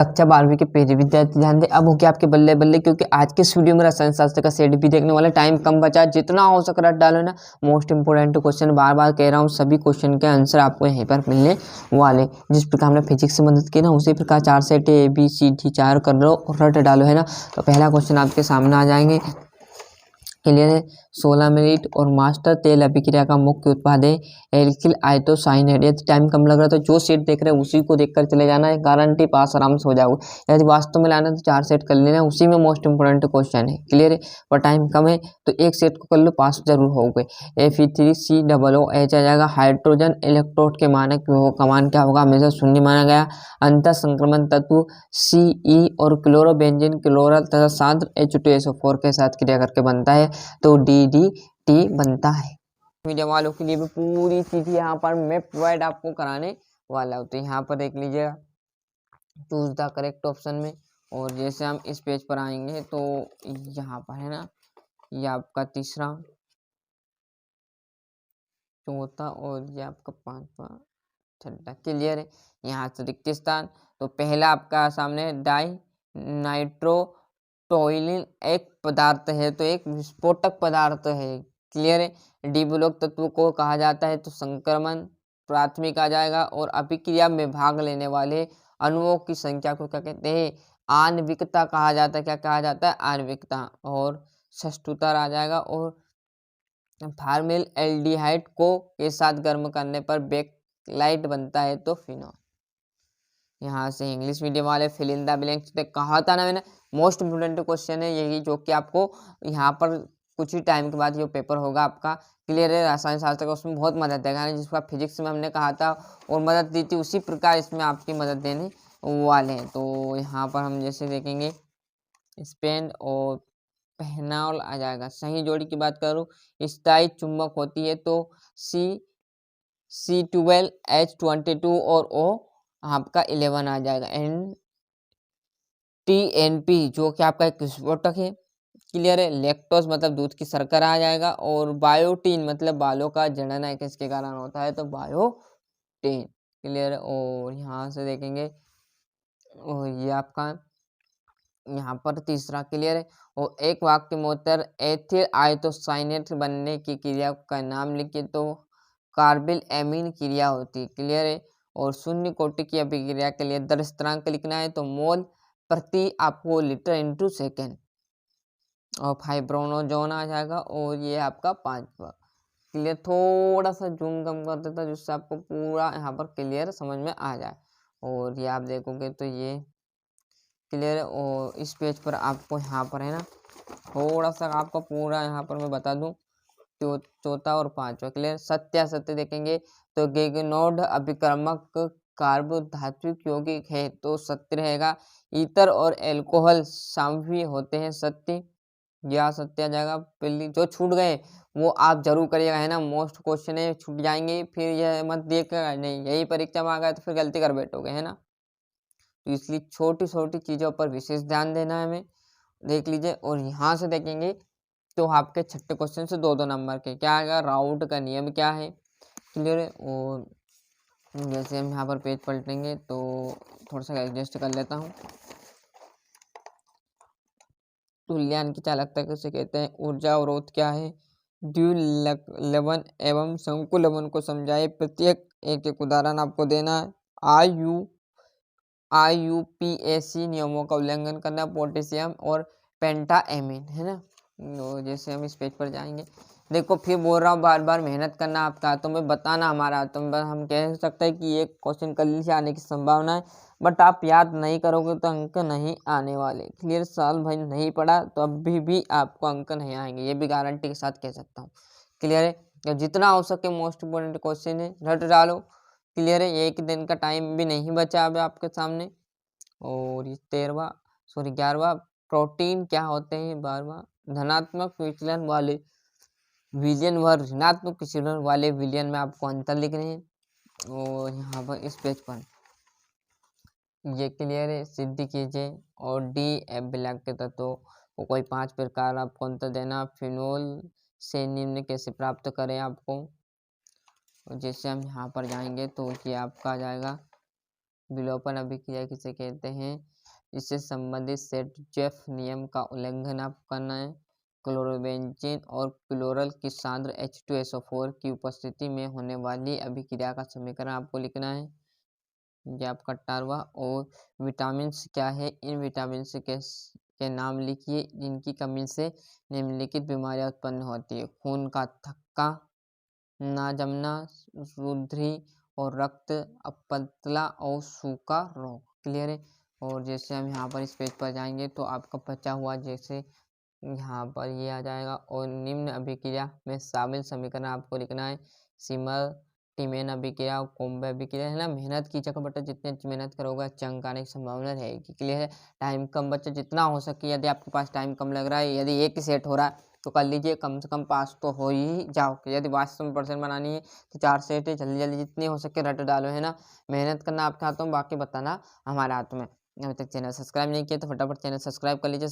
कक्षा 12वीं के पेज विद्यार्थी ध्यान दें। अब हो गया आपके बल्ले बल्ले, क्योंकि आज के इस वीडियो में रसायन शास्त्र का सेट भी देखने वाला। टाइम कम बचा, जितना हो सके रट डालो ना। मोस्ट इंपोर्टेंट क्वेश्चन, बार बार कह रहा हूँ, सभी क्वेश्चन के आंसर आपको यहीं पर मिलने वाले। जिस प्रकार हमने फिजिक्स से मदद की ना, उसी प्रकार 4 सेट ABCD 4 कर लो और रट डालो, है ना। तो पहला क्वेश्चन आपके सामने आ जाएंगे, क्लियर है। 16 मिनट और मास्टर तेल अभिक्रिया का मुख्य उत्पाद है एल्किल आइसोसाइनेट। यदि टाइम कम लग रहा है तो जो सेट देख रहे हैं उसी को देखकर चले जाना है, गारंटी पास आराम से हो जाओगे। यदि वास्तव में लाना है तो 4 सेट कर लेना, उसी में मोस्ट इंपोर्टेंट क्वेश्चन है, क्लियर है। और टाइम कम है तो एक सेट को कर लो, पास जरूर हो गए। Fe3COOH आ जाएगा। हाइड्रोजन इलेक्ट्रोड के मानक का मान क्या होगा, हमेशा शून्य माना गया। अंतर संक्रमण तत्व Ce और क्लोरोबेंजीन क्लोरल तथा सांद्र H2SO4 के साथ क्रिया करके बनता है, तो DDT बनता है। मीडियम वालों के लिए भी पूरी चीज यहाँ पर मैं प्रोवाइड आपको कराने वाला हूँ। तो यहाँ पर देख लीजिएगा, चूज द करेक्ट ऑप्शन में। और जैसे हम इस पेज पर आएंगे तो यहाँ पर है ना, ये आपका तीसरा, चौथा और ये आपका पांचवा, छठा, क्लियर है। यहाँ से रिक्त स्थान, तो पहला आपका सामने डाई नाइट्रो टोइलिन एक पदार्थ है, तो एक विस्फोटक पदार्थ है, क्लियर है। डी ब्लॉक तत्व को कहा जाता है तो संक्रमण प्राथमिक आ जाएगा। और अभिक्रिया में भाग लेने वाले अणुओं की संख्या को क्या कहते हैं, आणविकता कहा जाता है। क्या कहा जाता है, आणविकता। और षष्ठोत्तर आ जाएगा। और फार्मिल एल्डिहाइड को के साथ गर्म करने पर बेकलाइट बनता है, तो फिनॉल। यहाँ से इंग्लिश मीडियम वाले फिल इन द ब्लैंक्स, कहा था ना मैंने, मोस्ट इम्पोर्टेंट क्वेश्चन है यही, जो कि आपको यहाँ पर कुछ ही टाइम के बाद जो पेपर होगा आपका, क्लियर है। रसायन शास्त्र का उसमें बहुत मदद देगा, जिसका फिजिक्स में हमने कहा था और मदद दी थी, उसी प्रकार इसमें आपकी मदद देने वाले हैं। तो यहाँ पर हम जैसे देखेंगे, स्पेन और पहनाल आ जाएगा। सही जोड़ी की बात करूँ, स्थायी चुंबक होती है तो C12H22 और O आपका 11 आ जाएगा। TNP जो कि आपका एक विस्फोटक है, क्लियर है। लैक्टोज मतलब दूध की शर्करा आ जाएगा। और बायोटीन मतलब बालों का झड़ना है, किसके कारण होता है, तो बायोटीन, क्लियर है। और यहाँ से देखेंगे, और ये आपका यहाँ पर तीसरा, क्लियर है। और एक वाक्य में उत्तर एथिल आइसोसाइनेट बनने की क्रिया का नाम लिखिए, तो कार्बिल एमीन क्रिया होती है, क्लियर है। और शून्य कोटि की अभिक्रिया के लिए दर स्थिरांक लिखना है, तो मोल प्रति आपको लीटर इंटू सेकेंड। और फाइब्रोनोजोन आ जाएगा। और ये आपका पांचवा, क्लियर। थोड़ा सा जूम कम कर देता जिससे आपको पूरा यहाँ पर क्लियर समझ में आ जाए। और ये आप देखोगे तो ये क्लियर है। और इस पेज पर आपको यहाँ पर है ना, थोड़ा सा आपको पूरा यहाँ पर मैं बता दूं, चौथा और पांचवा, क्लियर। सत्यासत्य देखेंगे तो गेगनोड अभिक्रमक कार्बोधात्विक यौगिक है, तो सत्य रहेगा। ईथर और एल्कोहल सामवी होते हैं, सत्य, या सत्य आ जाएगा। पहले जो छूट गए वो आप जरूर करिएगा, है ना। मोस्ट क्वेश्चन है, छूट जाएंगे फिर यह मत देखकर नहीं यही परीक्षा में आ गया तो फिर गलती कर बैठोगे, है ना। तो इसलिए छोटी छोटी चीजों पर विशेष ध्यान देना है हमें, देख लीजिए। और यहाँ से देखेंगे तो आपके छठे क्वेश्चन से 2-2 नंबर के क्या आएगा, राउट का नियम क्या है, क्लियर है। और जैसे हम यहाँ पर पेज पलटेंगे तो थोड़ा सा एडजस्ट कर लेता हूँ। तुल्यांक की चालकता किसे कहते हैं, ऊर्जा अवरोध क्या है, द्विलवन एवं शंकु लवन को समझाए। प्रत्येक एक एक उदाहरण आपको देना है। IUPAC नियमों का उल्लंघन करना, पोटेशियम और पेंटाएमीन, है ना। तो जैसे हम इस पेज पर जाएंगे, देखो फिर बोल रहा हूँ बार बार मेहनत करना आपका, तो मैं बताना हमारा, तो हम कह सकते हैं कि एक क्वेश्चन कल से आने की संभावना है, बट आप याद नहीं करोगे तो अंक नहीं आने वाले, क्लियर। साल भर नहीं पढ़ा तो अभी भी आपको अंक नहीं आएंगे, ये भी गारंटी के साथ कह सकता हूँ, क्लियर है। जितना हो सके मोस्ट इम्पोर्टेंट क्वेश्चन है, रट डालो, क्लियर है। एक दिन का टाइम भी नहीं बचा अब आपके सामने। और ये 11वां प्रोटीन क्या होते हैं, 12वां धनात्मक विचलन वाले विलियन व ऋणात्मक विचलन वाले विलियन में आपको अंतर लिखने हैं। और यहाँ पर इस पेज पर ये क्लियर है, सिद्ध कीजिए। और DF ब्लैक के तत्वों को कोई 5 प्रकार आपको अंतर देना, फिनोल से निम्न कैसे प्राप्त करें आपको। और जैसे हम यहाँ पर जाएंगे तो ये आपका आ जाएगा विलोपन अभिक्रिया किसे कहते हैं? इससे संबंधित सेट-जेफ नियम का उल्लंघन आप करना है। क्लोरोबेंजीन और क्लोरल की सांद्र H2SO4 की उपस्थिति में होने वाली अभिक्रिया का समीकरण आपको लिखना है। ये आपका 18वां। और विटामिन्स क्या है? इन विटामिन्स के नाम लिखिए जिनकी कमी से निम्नलिखित बीमारियां उत्पन्न होती है। खून का थक्का, ना जमना, रुधिर और रक्त अपतला और सूखा रोग। क्लियर है? और जैसे हम यहाँ पर इस पेज पर जाएंगे तो आपका बचा हुआ जैसे यहाँ पर ये आ जाएगा। और निम्न अभिक्रिया में शामिल समीकरण आपको लिखना है। सिमर टीमेन अभिक्रिया और कोम्बे अभिक्रिया है ना। मेहनत की जगह बच्चा जितनी अच्छी मेहनत करोगे अच्छा अंक आने की संभावना रहेगी। क्लियर है? टाइम कम बच्चा जितना हो सके, यदि आपके पास टाइम कम लग रहा है, यदि एक ही सेट हो रहा है तो कर लीजिए, कम से कम पास तो हो ही जाओ। यदि वास्तव में % बनानी है तो 4 सेट है, जल्दी जल्दी जितने हो सके रट डालो, है ना। मेहनत करना आपके हाथों में, बाकी बताना हमारे हाथ में। अभी तक चैनल सब्सक्राइब नहीं किया तो फटाफट चैनल सब्सक्राइब कर लीजिए।